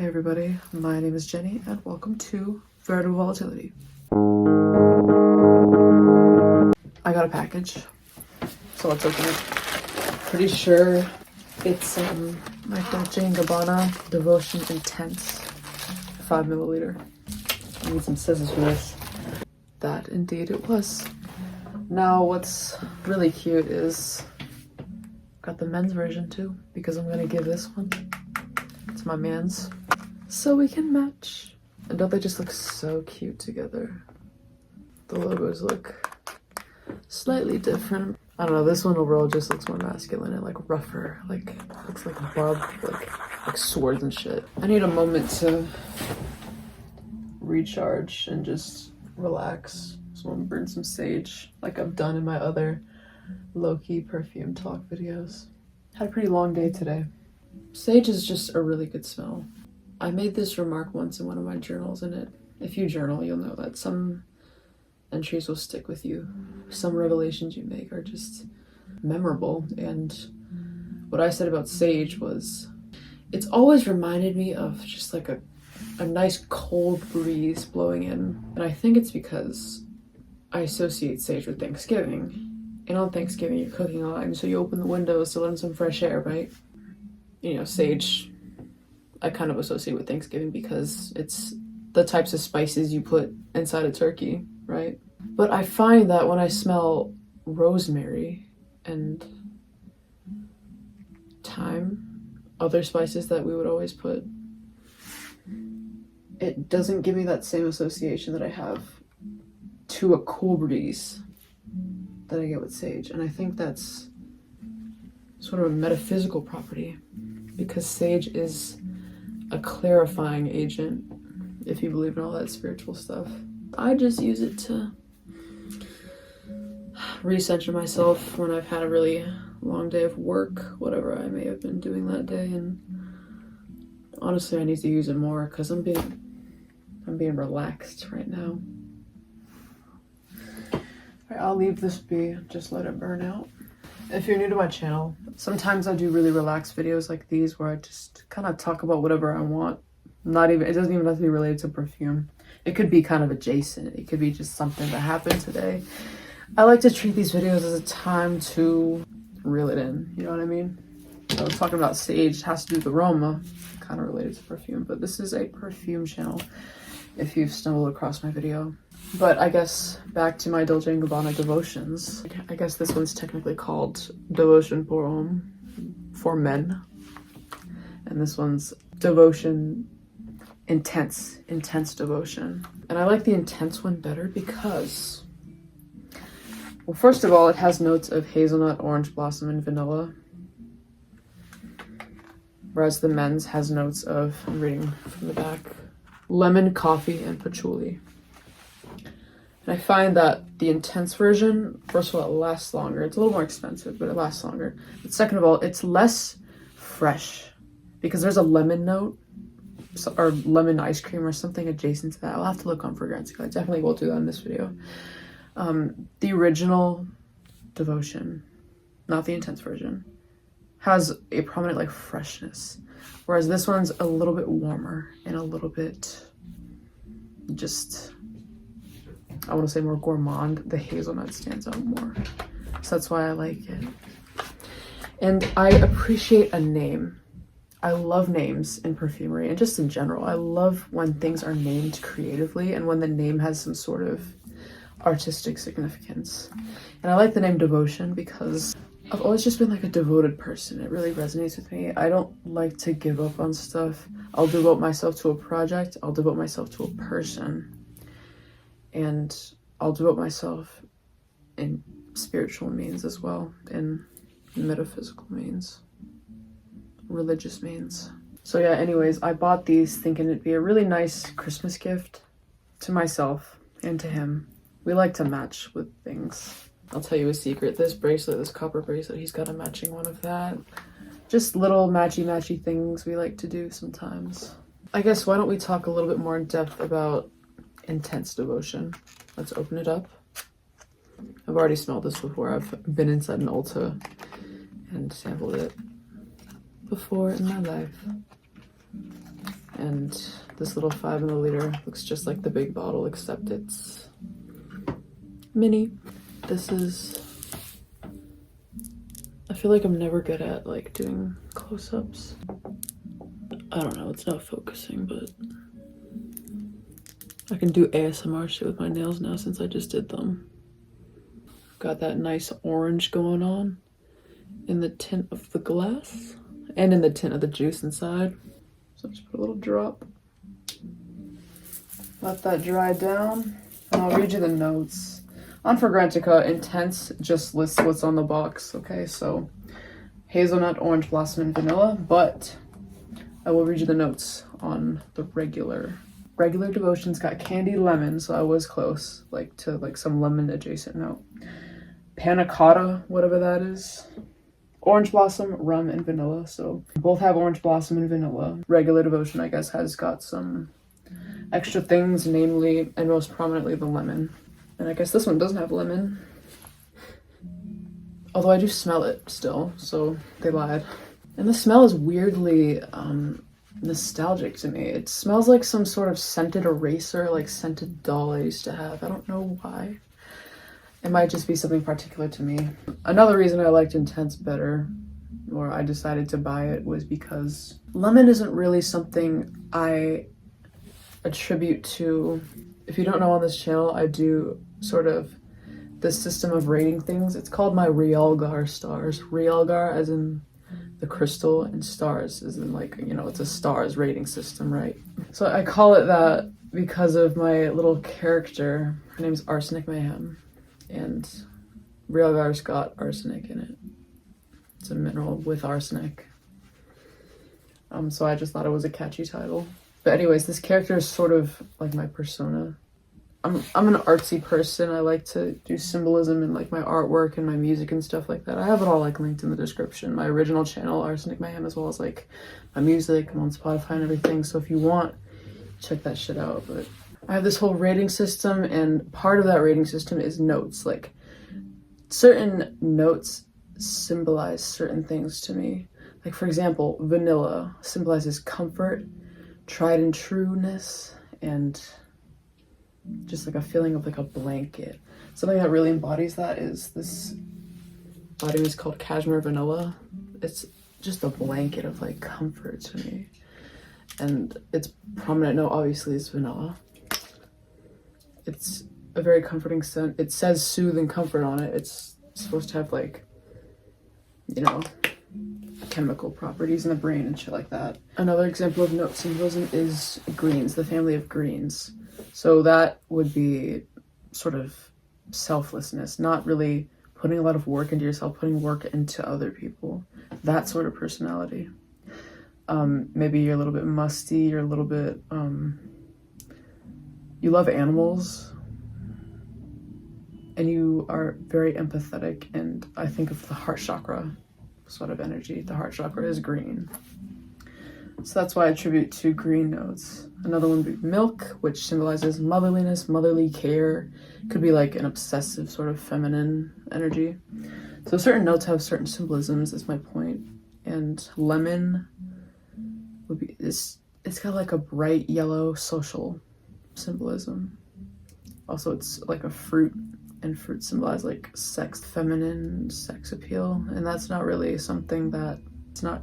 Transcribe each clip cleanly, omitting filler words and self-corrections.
Hey everybody, my name is Jenny and welcome to Veritable Volatility. I got a package, so let's open it. Pretty sure it's my Dolce & Gabbana Devotion Intense 5 milliliter. I need some scissors for this. That indeed it was. Now what's really cute is got the men's version too, because I'm gonna give this one to my mans so we can match. And don't they just look so cute together? The logos look slightly different. I don't know, this one overall just looks more masculine and like rougher, like looks like barbed, like swords and shit. I need a moment to recharge and just relax. So I'm gonna burn some sage like I've done in my other Lowkey Perfume Talk videos. Had a pretty long day today. Sage is just a really good smell. I made this remark once in one of my journals, and if you journal, you'll know that some entries will stick with you. Some revelations you make are just memorable. And what I said about sage was, it's always reminded me of just like a nice cold breeze blowing in. And I think it's because I associate sage with Thanksgiving. And on Thanksgiving, you're cooking a lot, and so you open the windows to let in some fresh air, right? You know, sage, I kind of associate with Thanksgiving because it's the types of spices you put inside a turkey, right? But I find that when I smell rosemary and thyme, other spices that we would always put, it doesn't give me that same association that I have to a cool breeze that I get with sage. And I think that's sort of a metaphysical property, because sage is a clarifying agent, if you believe in all that spiritual stuff. I just use it to recenter myself when I've had a really long day of work, whatever I may have been doing that day. And honestly, I need to use it more because I'm being relaxed right now. Alright, I'll leave this be, just let it burn out. If you're new to my channel, sometimes I do really relaxed videos like these where I just kind of talk about whatever I want. It doesn't even have to be related to perfume. It could be kind of adjacent. It could be just something that happened today. I like to treat these videos as a time to reel it in, you know what I mean? So talking about sage has to do with aroma, kind of related to perfume, but this is a perfume channel if you've stumbled across my video. But I guess back to my Dolce & Gabbana devotions. I guess this one's technically called Devotion pour Homme, for men. And this one's Devotion Intense Devotion. And I like the intense one better because, well, first of all, it has notes of hazelnut, orange blossom, and vanilla. Whereas the men's has notes of, I'm reading from the back, lemon, coffee, and patchouli. And I find that the intense version, first of all, it lasts longer. It's a little more expensive, but it lasts longer. But second of all, it's less fresh because there's a lemon note or lemon ice cream or something adjacent to that. I'll have to look on Fragrance. I definitely will do that in this video. The original Devotion, not the intense version, has a prominent like freshness, whereas this one's a little bit warmer and a little bit just, I want to say more gourmand. The hazelnut stands out more, so that's why I like it. And I appreciate a name. I love names in perfumery and just in general. I love when things are named creatively and when the name has some sort of artistic significance. And I like the name Devotion because I've always just been like a devoted person. It really resonates with me. I don't like to give up on stuff. I'll devote myself to a project. I'll devote myself to a person. And I'll devote myself in spiritual means as well, in metaphysical means, religious means. So yeah, anyways, I bought these thinking it'd be a really nice Christmas gift to myself and to him. We like to match with things. I'll tell you a secret. This bracelet, this copper bracelet, he's got a matching one of that. Just little matchy things we like to do sometimes. I guess why don't we talk a little bit more in depth about intense devotion. Let's open it up. I've already smelled this before. I've been inside an Ulta and sampled it before in my life. And this little 5 milliliter looks just like the big bottle, except it's mini. This is, I feel like I'm never good at like doing close-ups. I don't know, it's not focusing, but I can do ASMR shit with my nails now since I just did them. Got that nice orange going on in the tint of the glass and in the tint of the juice inside. So just put a little drop. Let that dry down, and I'll read you the notes. On Fragrantica, Intense just lists what's on the box, okay? So hazelnut, orange blossom, and vanilla, but I will read you the notes on the regular. Regular Devotion's got candied lemon, so I was close, like to like some lemon adjacent note. Panna cotta, whatever that is. Orange blossom, rum, and vanilla, so both have orange blossom and vanilla. Regular Devotion, I guess, has got some extra things, namely and most prominently the lemon. And I guess this one doesn't have lemon. Although I do smell it still, so they lied. And the smell is weirdly nostalgic to me. It smells like some sort of scented eraser, like scented doll I used to have. I don't know why. It might just be something particular to me. Another reason I liked Intense better, or I decided to buy it, was because lemon isn't really something I attribute to. If you don't know, on this channel, I do sort of this system of rating things. It's called my realgar stars. Realgar as in the crystal, and stars as in, like, you know, it's a stars rating system, right? So I call it that because of my little character. Her name's Arsenic Mayhem, and realgar's got arsenic in it. It's a mineral with arsenic. So I just thought it was a catchy title. But anyways, this character is sort of like my persona. I'm an artsy person. I like to do symbolism in like my artwork and my music and stuff like that. I have it all like linked in the description. My original channel, Arsenic Mayhem, as well as like my music. I'm on Spotify and everything. So if you want, check that shit out. But I have this whole rating system, and part of that rating system is notes. Like, certain notes symbolize certain things to me. Like, for example, vanilla symbolizes comfort, tried and trueness, and just like a feeling of like a blanket. Something that really embodies that is this body mist called Cashmere Vanilla. It's just a blanket of like comfort to me. And its prominent note obviously is vanilla. It's a very comforting scent. It says soothe and comfort on it. It's supposed to have like, you know, chemical properties in the brain and shit like that. Another example of note symbolism is greens, the family of greens. So that would be sort of selflessness, not really putting a lot of work into yourself, putting work into other people. That sort of personality. Maybe you're a little bit musty, you're a little bit, you love animals, and you are very empathetic, and I think of the heart chakra sort of energy. The heart chakra is green. So that's why I attribute to green notes. Another one would be milk, which symbolizes motherliness, motherly care. Could be like an obsessive sort of feminine energy. So certain notes have certain symbolisms, is my point. And lemon would be, it's got like a bright yellow social symbolism. Also, it's like a fruit, and fruit symbolize like sex, feminine sex appeal. And that's not really something that,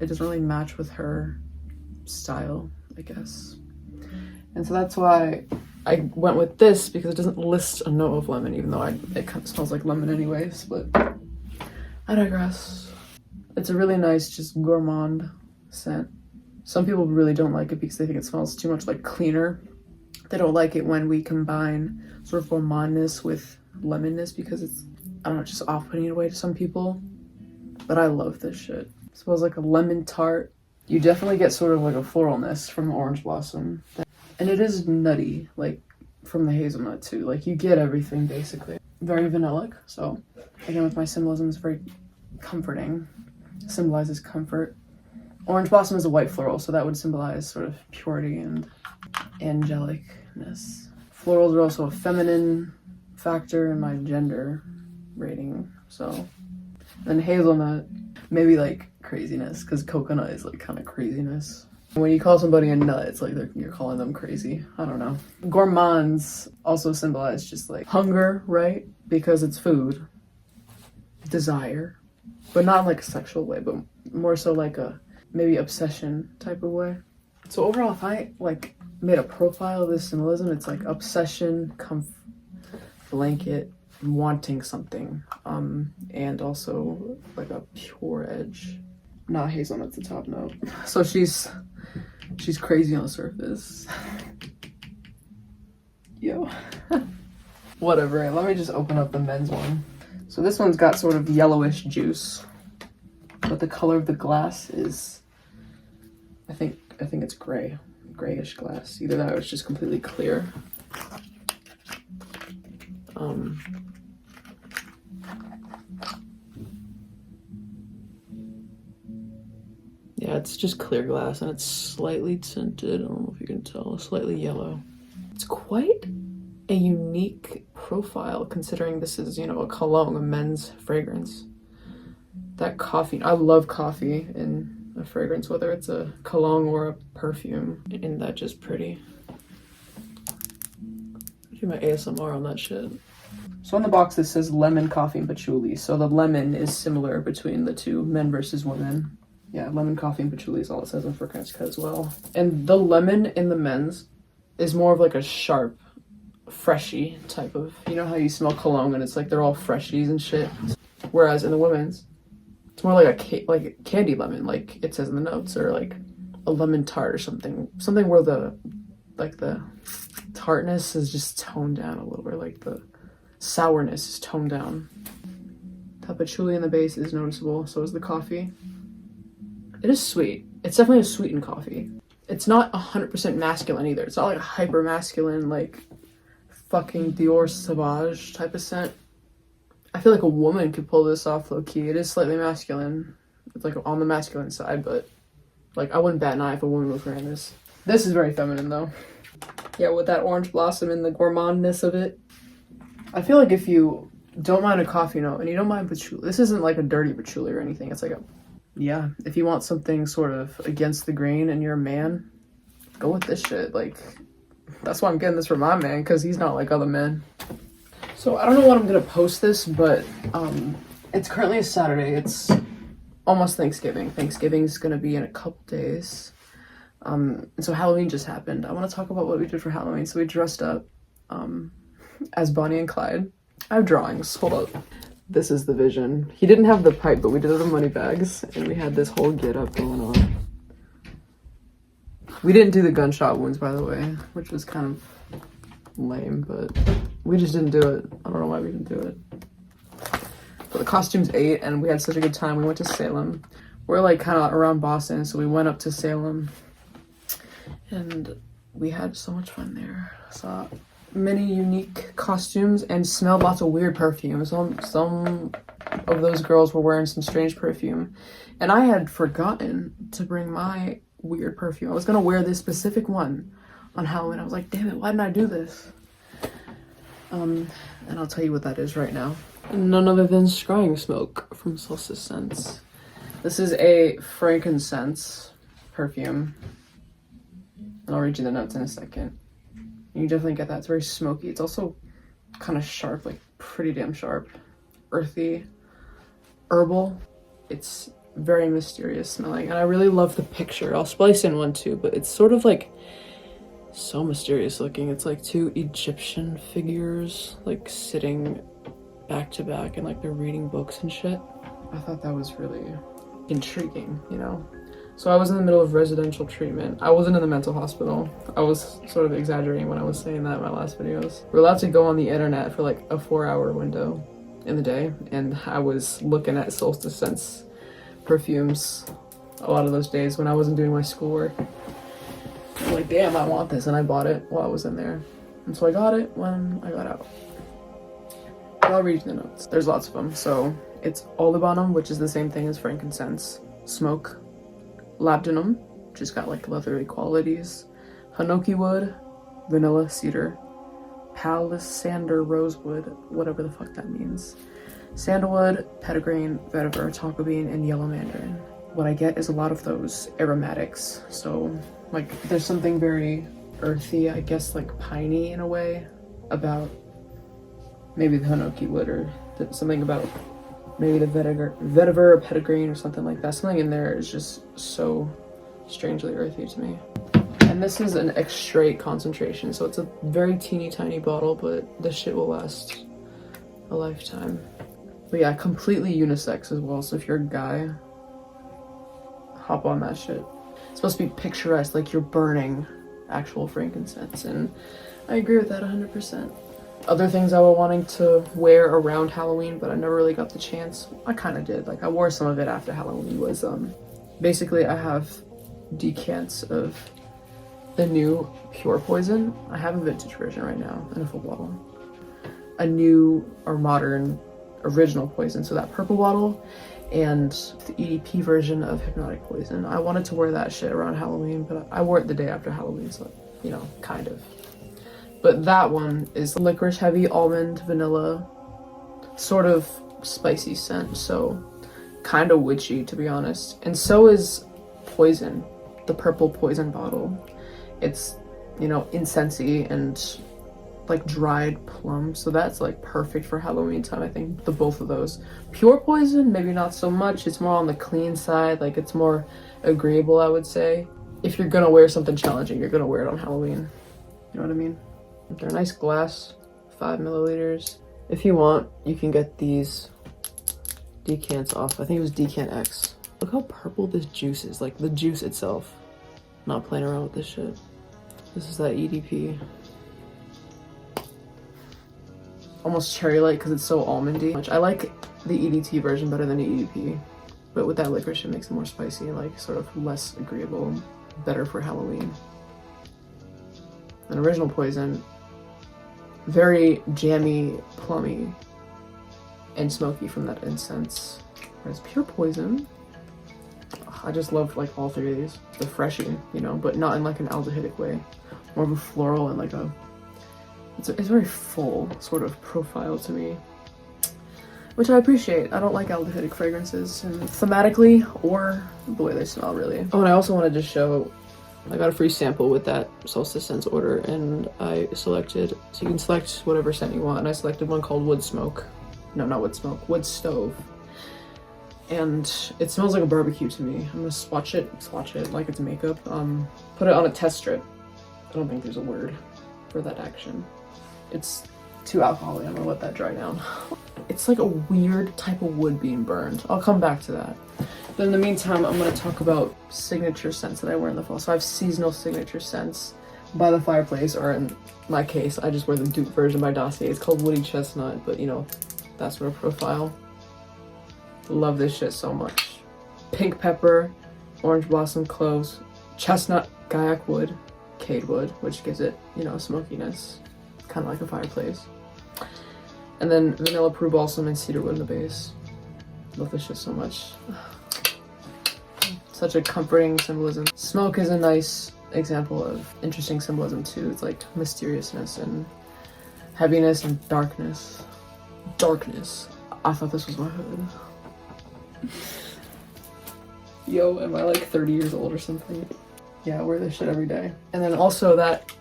it doesn't really match with her style, I guess. And so that's why I went with this, because it doesn't list a note of lemon, even though it kind of smells like lemon anyways, but I digress. It's a really nice, just gourmand scent. Some people really don't like it because they think it smells too much like cleaner. They don't like it when we combine sort of gourmandness with lemonness, because it's, I don't know, just off-putting in a way to some people. But I love this shit. It smells like a lemon tart. You definitely get sort of like a floralness from the orange blossom. And it is nutty, like from the hazelnut too. Like, you get everything basically. Very vanillic. So again, with my symbolism, it's very comforting. Symbolizes comfort. Orange blossom is a white floral, so that would symbolize sort of purity and angelicness. Florals are also a feminine factor in my gender rating. So then hazelnut, maybe like craziness, because coconut is like kind of craziness. When you call somebody a nut, it's like you're calling them crazy. I don't know. Gourmands also symbolize just like hunger, right? Because it's food. Desire. But not in like a sexual way, but more so like a maybe obsession type of way. So overall, if I like made a profile of this symbolism, it's like obsession, blanket, wanting something, and also like a pure edge. Not hazelnut's the top note. So she's crazy on the surface. Yo. Whatever, let me just open up the men's one. So this one's got sort of yellowish juice, but the color of the glass is, I think it's gray, grayish glass. Either that or it's just completely clear. Yeah, it's just clear glass and it's slightly tinted. I don't know if you can tell, slightly yellow. It's quite a unique profile considering this is, you know, a cologne, a men's fragrance. That coffee, I love coffee in a fragrance, whether it's a cologne or a perfume. Isn't that just pretty? Do my ASMR on that shit. So on the box this says lemon, coffee, and patchouli. So the lemon is similar between the two, men versus women. Yeah, lemon, coffee, and patchouli is all it says on fragrance as well. And the lemon in the men's is more of like a sharp, freshy type of, you know how you smell cologne and it's like they're all freshies and shit. Whereas in the women's, it's more like a candy lemon, like it says in the notes, or like a lemon tart or something where the tartness is just toned down a little bit, like the sourness is toned down. The patchouli in the base is noticeable, so is the coffee. It is sweet. It's definitely a sweetened coffee. It's not 100% masculine either. It's not like a hyper masculine, like fucking Dior Sauvage type of scent. I feel like a woman could pull this off low key. It is slightly masculine. It's like on the masculine side, but like I wouldn't bat an eye if a woman was wearing this. This is very feminine though. Yeah, with that orange blossom and the gourmandness of it. I feel like if you don't mind a coffee note and you don't mind patchouli, this isn't like a dirty patchouli or anything. It's like a, yeah, if you want something sort of against the grain and you're a man, go with this shit. Like, that's why I'm getting this for my man, because he's not like other men. So I don't know when I'm gonna post this, but it's currently a Saturday. It's almost Thanksgiving. Thanksgiving's gonna be in a couple days. And so Halloween just happened. I want to talk about what we did for Halloween. So we dressed up as Bonnie and Clyde. I have drawings. Hold up. This is the vision. He didn't have the pipe, but we did it in money bags, and we had this whole get up going on. We didn't do the gunshot wounds, by the way, which was kind of lame, but we just didn't do it. I don't know why we didn't do it. But the costumes ate, and we had such a good time. We went to Salem. We're like kind of around Boston, so we went up to Salem, and we had so much fun there. Saw many unique costumes and smelled lots of weird perfumes. Some of those girls were wearing some strange perfume, and I had forgotten to bring my weird perfume. I was gonna wear this specific one on Halloween. I was like, damn it, why didn't I do this? And I'll tell you what that is right now. None other than scrying smoke from Solstice Scents. This is a frankincense perfume, and I'll read you the notes in a second. You definitely get that. It's very smoky. It's also kind of sharp, like pretty damn sharp. Earthy, herbal. It's very mysterious smelling, and I really love the picture. I'll splice in one too, but it's sort of like so mysterious looking. It's like two Egyptian figures like sitting back to back and like they're reading books and shit. I thought that was really intriguing, you know? So I was in the middle of residential treatment. I wasn't in the mental hospital. I was sort of exaggerating when I was saying that in my last videos. We're allowed to go on the internet for like a 4-hour window in the day, and I was looking at Solstice Scents perfumes a lot of those days when I wasn't doing my schoolwork. I'm like, damn, I want this, and I bought it while I was in there. And so I got it when I got out. But I'll read you the notes. There's lots of them. So it's olibanum, which is the same thing as frankincense, smoke, labdanum, which has got like leathery qualities, hinoki wood, vanilla cedar, palisander rosewood, whatever the fuck that means, sandalwood, petitgrain, vetiver, tonka bean, and yellow mandarin. what I get is a lot of those aromatics. So like there's something very earthy, I guess, like piney in a way, about maybe the hinoki wood, or something about maybe the vetiver or petitgreen or something like that. Something in there is just so strangely earthy to me. And this is an extrait concentration, so it's a very teeny tiny bottle, but this shit will last a lifetime. But yeah, completely unisex as well, so if you're a guy, hop on that shit. It's supposed to be picturesque, like you're burning actual frankincense, and I agree with that 100%. Other things I was wanting to wear around Halloween, but I never really got the chance. I kind of did. Like I wore some of it after Halloween. Was basically I have decants of the new Pure Poison. I have a vintage version right now in a full bottle. A new or modern original Poison, so that purple bottle, and the EDP version of Hypnotic Poison. I wanted to wear that shit around Halloween, but I wore it the day after Halloween, so you know, kind of. But that one is licorice heavy, almond, vanilla, sort of spicy scent, so kind of witchy to be honest. And so is Poison, the purple Poison bottle. It's, you know, incensey and like dried plum, so that's like perfect for Halloween time. I think the both of those. Pure Poison, maybe not so much. It's more on the clean side, like it's more agreeable, I would say. If you're gonna wear something challenging, you're gonna wear it on Halloween. You know what I mean? They're a nice glass, 5 milliliters. If you want, you can get these decants off. I think it was Decant X. Look how purple this juice is, like the juice itself. Not playing around with this shit. This is that EDP. Almost cherry light because it's so almondy. I like the EDT version better than the EDP, but with that licorice it makes it more spicy and like sort of less agreeable, better for Halloween. An original Poison, very jammy, plummy, and smoky from that incense. Whereas Pure Poison, I just love like all three of these. They're freshy, you know, but not in like an aldehydic way. More of a floral and like a, it's very full sort of profile to me, which I appreciate. I don't like aldehydic fragrances, and thematically or the way they smell really. Oh, and I also wanted to show, I got a free sample with that Solstice Scents order, and I selected, so you can select whatever scent you want, and I selected one called Wood Smoke. No, not Wood Smoke, Wood Stove. And it smells like a barbecue to me. I'm gonna swatch it like it's makeup. Put it on a test strip. I don't think there's a word for that action. It's too alcoholic, I'm gonna let that dry down. It's like a weird type of wood being burned. I'll come back to that. But in the meantime, I'm going to talk about signature scents that I wear in the fall. So I have seasonal signature scents by the fireplace, or in my case, I just wear the dupe version by Dossier. It's called Woody Chestnut, but you know, that sort of profile. Love this shit so much. Pink pepper, orange blossom cloves, chestnut gaiac wood, cade wood, which gives it, you know, smokiness, kind of like a fireplace. And then vanilla prue balsam and cedar wood in the base. Love this shit so much. Such a comforting symbolism. Smoke is a nice example of interesting symbolism too. It's like mysteriousness and heaviness and darkness. Darkness. I thought this was my hood. Yo, am I like 30 years old or something? Yeah, I wear this shit every day. And then also that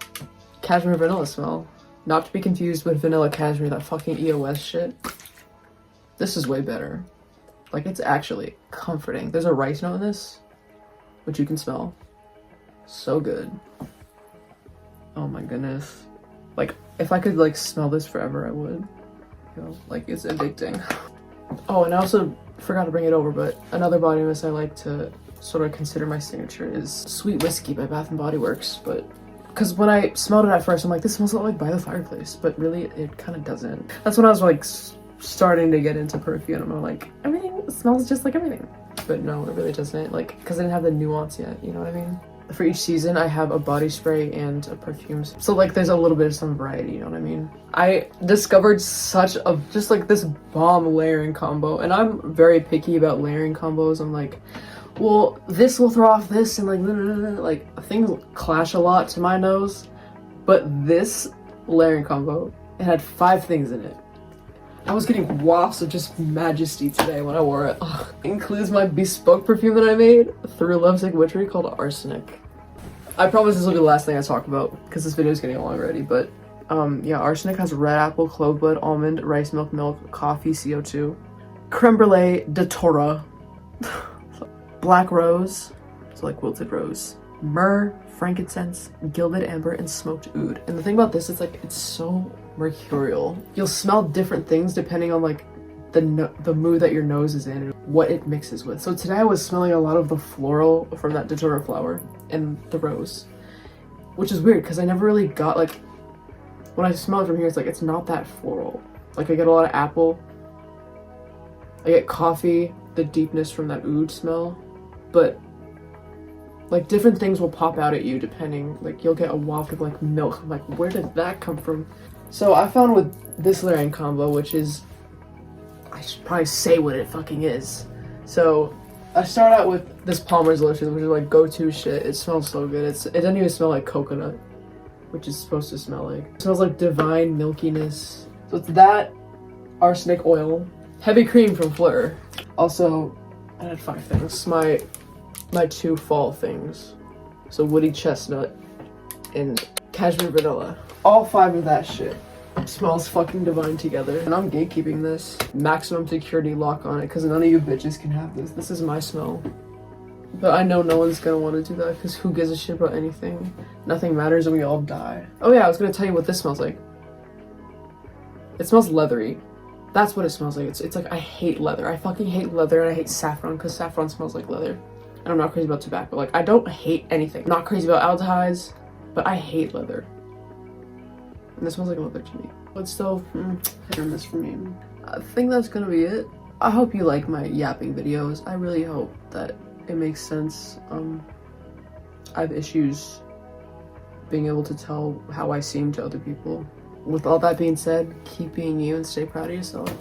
cashmere vanilla smell. Not to be confused with vanilla cashmere, that fucking EOS shit. This is way better. Like, it's actually comforting. There's a rice note in this, which you can smell. So good. Oh my goodness. Like, if I could like smell this forever, I would. You know, like, it's addicting. Oh, and I also forgot to bring it over, but another body mist I like to sort of consider my signature is Sweet Whiskey by Bath & Body Works. But because when I smelled it at first, I'm like, this smells a lot like By the Fireplace, but really it kind of doesn't. That's when I was like starting to get into perfume, and I'm like, everything smells just like everything. But no, it really doesn't, like, because I didn't have the nuance yet, you know what I mean? For each season, I have a body spray and a perfume. So like there's a little bit of some variety, you know what I mean? I discovered such a, just like this bomb layering combo, and I'm very picky about layering combos. I'm like, well, this will throw off this, and like things clash a lot to my nose. But this layering combo, it had 5 things in it. I was getting wafts of just majesty today when I wore it. Ugh. It includes my bespoke perfume that I made through Lovesick Witchery called Arsenic. I promise this will be the last thing I talk about because this video is getting long already, but yeah, Arsenic has red apple, clove bud, almond, rice milk, coffee, CO2, creme brulee, datura, black rose, so like wilted rose, myrrh, frankincense, gilded amber, and smoked oud. And the thing about this is like it's so mercurial. You'll smell different things depending on like the mood that your nose is in and what it mixes with. So today I was smelling a lot of the floral from that datura flower and the rose, which is weird because I never really got like, when I smell it from here, it's like it's not that floral. Like I get a lot of apple, I get coffee, the deepness from that oud smell, but like different things will pop out at you depending, like you'll get a waft of like milk. I'm like, where did that come from? So I found with this layering combo, which is, I should probably say what it fucking is. So I start out with this Palmer's lotion, which is like go-to shit. It smells so good. It doesn't even smell like coconut, which is supposed to smell like. It smells like divine milkiness. So it's that, arsenic oil, heavy cream from Fleur. Also, I had 5 things. My 2 fall things. So woody chestnut and cashmere vanilla. All 5 of that shit smells fucking divine together. And I'm gatekeeping this. Maximum security lock on it because none of you bitches can have this. This is my smell. But I know no one's gonna want to do that because who gives a shit about anything? Nothing matters and we all die. Oh yeah, I was gonna tell you what this smells like. It smells leathery. That's what it smells like. It's like I hate leather. I fucking hate leather and I hate saffron because saffron smells like leather. And I'm not crazy about tobacco. Like I don't hate anything. I'm not crazy about aldehydes, but I hate leather. And this smells like leather to me. But still, hit or miss for me. I think that's gonna be it. I hope you like my yapping videos. I really hope that it makes sense. I have issues being able to tell how I seem to other people. With all that being said, keep being you and stay proud of yourself.